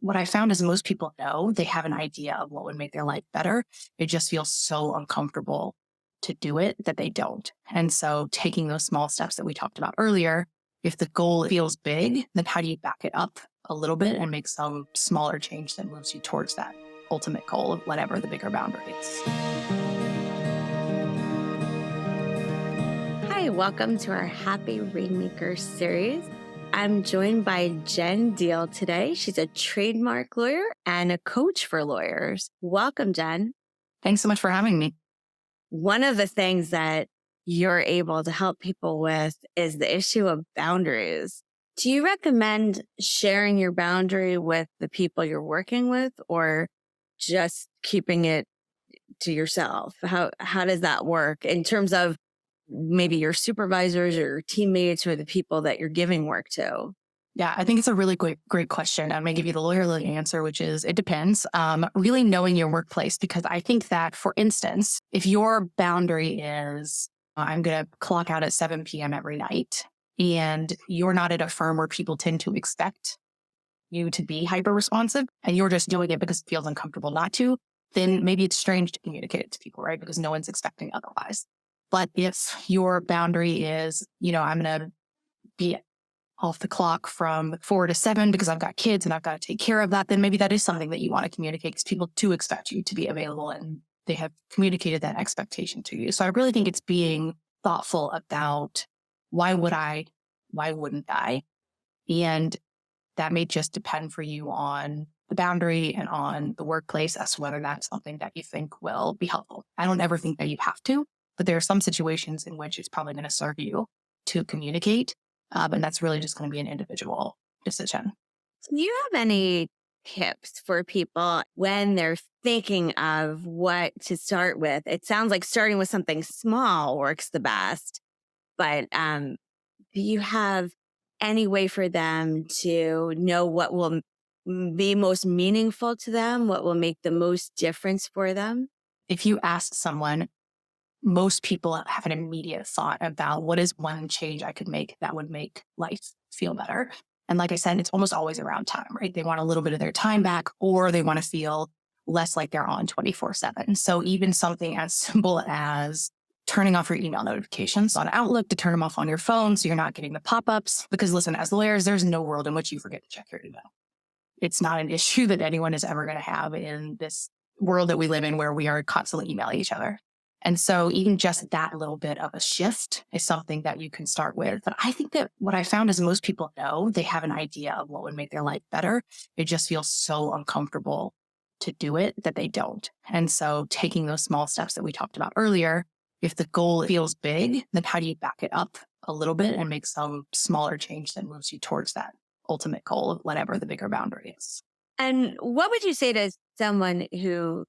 what I found is most people know they have an idea of what would make their life better. It just feels so uncomfortable to do it that they don't. And so taking those small steps that we talked about earlier, if the goal feels big, then how do you back it up a little bit and make some smaller change that moves you towards that ultimate goal of whatever the bigger boundary is? Hi, welcome to our Happy Rainmaker series. I'm joined by Jenn Deal today. She's a trademark lawyer and a coach for lawyers. Welcome, Jenn. Thanks so much for having me. One of the things that you're able to help people with is the issue of boundaries. Do you recommend sharing your boundary with the people you're working with or just keeping it to yourself? How does that work in terms of maybe your supervisors or your teammates or the people that you're giving work to? Yeah, I think it's a really great question. I'm going to give you the lawyerly answer, which is it depends. Really knowing your workplace, because I think that, for instance, if your boundary is I'm going to clock out at 7 p.m. every night, and you're not at a firm where people tend to expect you to be hyper responsive, and you're just doing it because it feels uncomfortable not to, then maybe it's strange to communicate it to people, right? Because no one's expecting otherwise. But if your boundary is, I'm going to be off the clock from 4 to 7 because I've got kids and I've got to take care of that, then maybe that is something that you want to communicate because people do expect you to be available and they have communicated that expectation to you. So I really think it's being thoughtful about why wouldn't I? And that may just depend for you on the boundary and on the workplace as to whether that's something that you think will be helpful. I don't ever think that you have to, but there are some situations in which it's probably going to serve you to communicate. And that's really just going to be an individual decision. Do you have any tips for people when they're thinking of what to start with? It sounds like starting with something small works the best, but do you have any way for them to know what will be most meaningful to them, what will make the most difference for them? If you ask someone, most people have an immediate thought about what is one change I could make that would make life feel better. And like I said, it's almost always around time, right? They want a little bit of their time back, or they want to feel less like they're on 24/7. So even something as simple as turning off your email notifications on Outlook to turn them off on your phone so you're not getting the pop-ups. Because listen, as lawyers, there's no world in which you forget to check your email. It's not an issue that anyone is ever going to have in this world that we live in where we are constantly emailing each other. And so even just that little bit of a shift is something that you can start with. But I think that what I found is most people know they have an idea of what would make their life better. It just feels so uncomfortable to do it that they don't. And so taking those small steps that we talked about earlier, if the goal feels big, then how do you back it up a little bit and make some smaller change that moves you towards that ultimate goal of whatever the bigger boundary is? And what would you say to someone who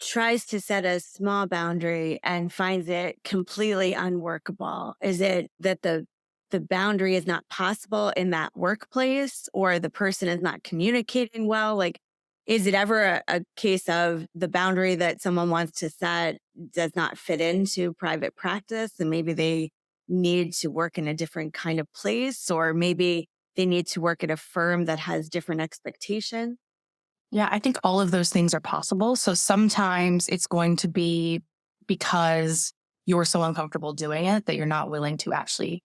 tries to set a small boundary and finds it completely unworkable? Is it that the boundary is not possible in that workplace, or the person is not communicating well? Like, is it ever a case of the boundary that someone wants to set does not fit into private practice and maybe they need to work in a different kind of place, or maybe they need to work at a firm that has different expectations? Yeah, I think all of those things are possible. So sometimes it's going to be because you're so uncomfortable doing it that you're not willing to actually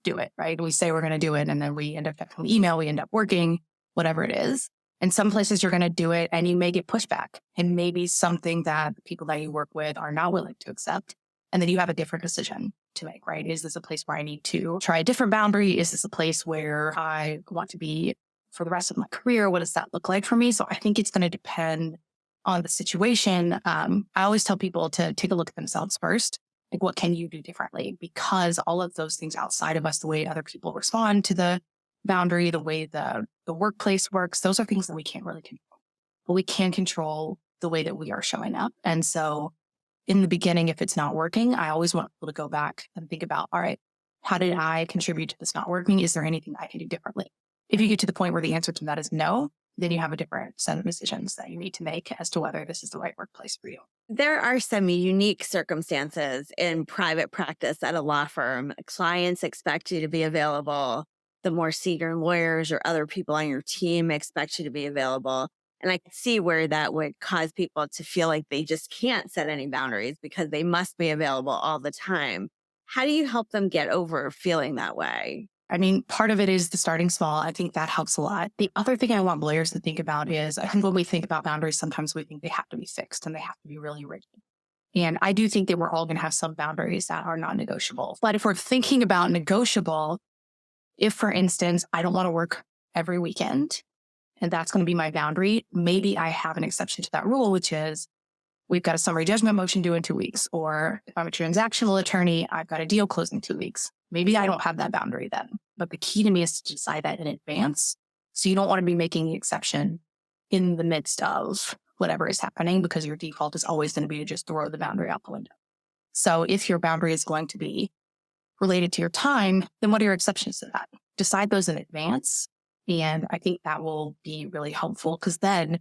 do it, right? We say we're going to do it and then we end up checking the email, we end up working, whatever it is. And some places you're going to do it and you may get pushback, and maybe something that the people that you work with are not willing to accept. And then you have a different decision to make, right? Is this a place where I need to try a different boundary? Is this a place where I want to be for the rest of my career? What does that look like for me? So I think it's going to depend on the situation. I always tell people to take a look at themselves first. Like, what can you do differently? Because all of those things outside of us, the way other people respond to the boundary, the way the workplace works, those are things that we can't really control. But we can control the way that we are showing up. And so in the beginning, if it's not working, I always want people to go back and think about, all right, how did I contribute to this not working? Is there anything I can do differently? If you get to the point where the answer to that is no, then you have a different set of decisions that you need to make as to whether this is the right workplace for you. There are some unique circumstances in private practice at a law firm. Clients expect you to be available. the more senior lawyers or other people on your team expect you to be available. And I could see where that would cause people to feel like they just can't set any boundaries because they must be available all the time. How do you help them get over feeling that way? I mean, part of it is the starting small. I think that helps a lot. The other thing I want lawyers to think about is I think when we think about boundaries, sometimes we think they have to be fixed and they have to be really rigid. And I do think that we're all going to have some boundaries that are non negotiable. But if we're thinking about negotiable, if, for instance, I don't want to work every weekend and that's going to be my boundary, maybe I have an exception to that rule, which is we've got a summary judgment motion due in 2 weeks. Or if I'm a transactional attorney, I've got a deal closing 2 weeks. Maybe I don't have that boundary then. But the key to me is to decide that in advance. So you don't want to be making the exception in the midst of whatever is happening, because your default is always going to be to just throw the boundary out the window. So if your boundary is going to be related to your time, then what are your exceptions to that? Decide those in advance. And I think that will be really helpful, because then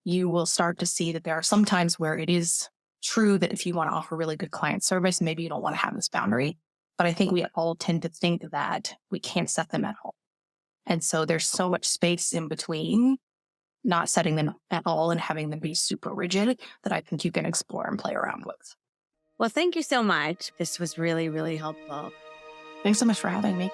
you will start to see that there are some times where it is true that if you want to offer really good client service, maybe you don't want to have this boundary. But I think we all tend to think that we can't set them at all. And so there's so much space in between not setting them at all and having them be super rigid that I think you can explore and play around with. Well, thank you so much. This was really, really helpful. Thanks so much for having me.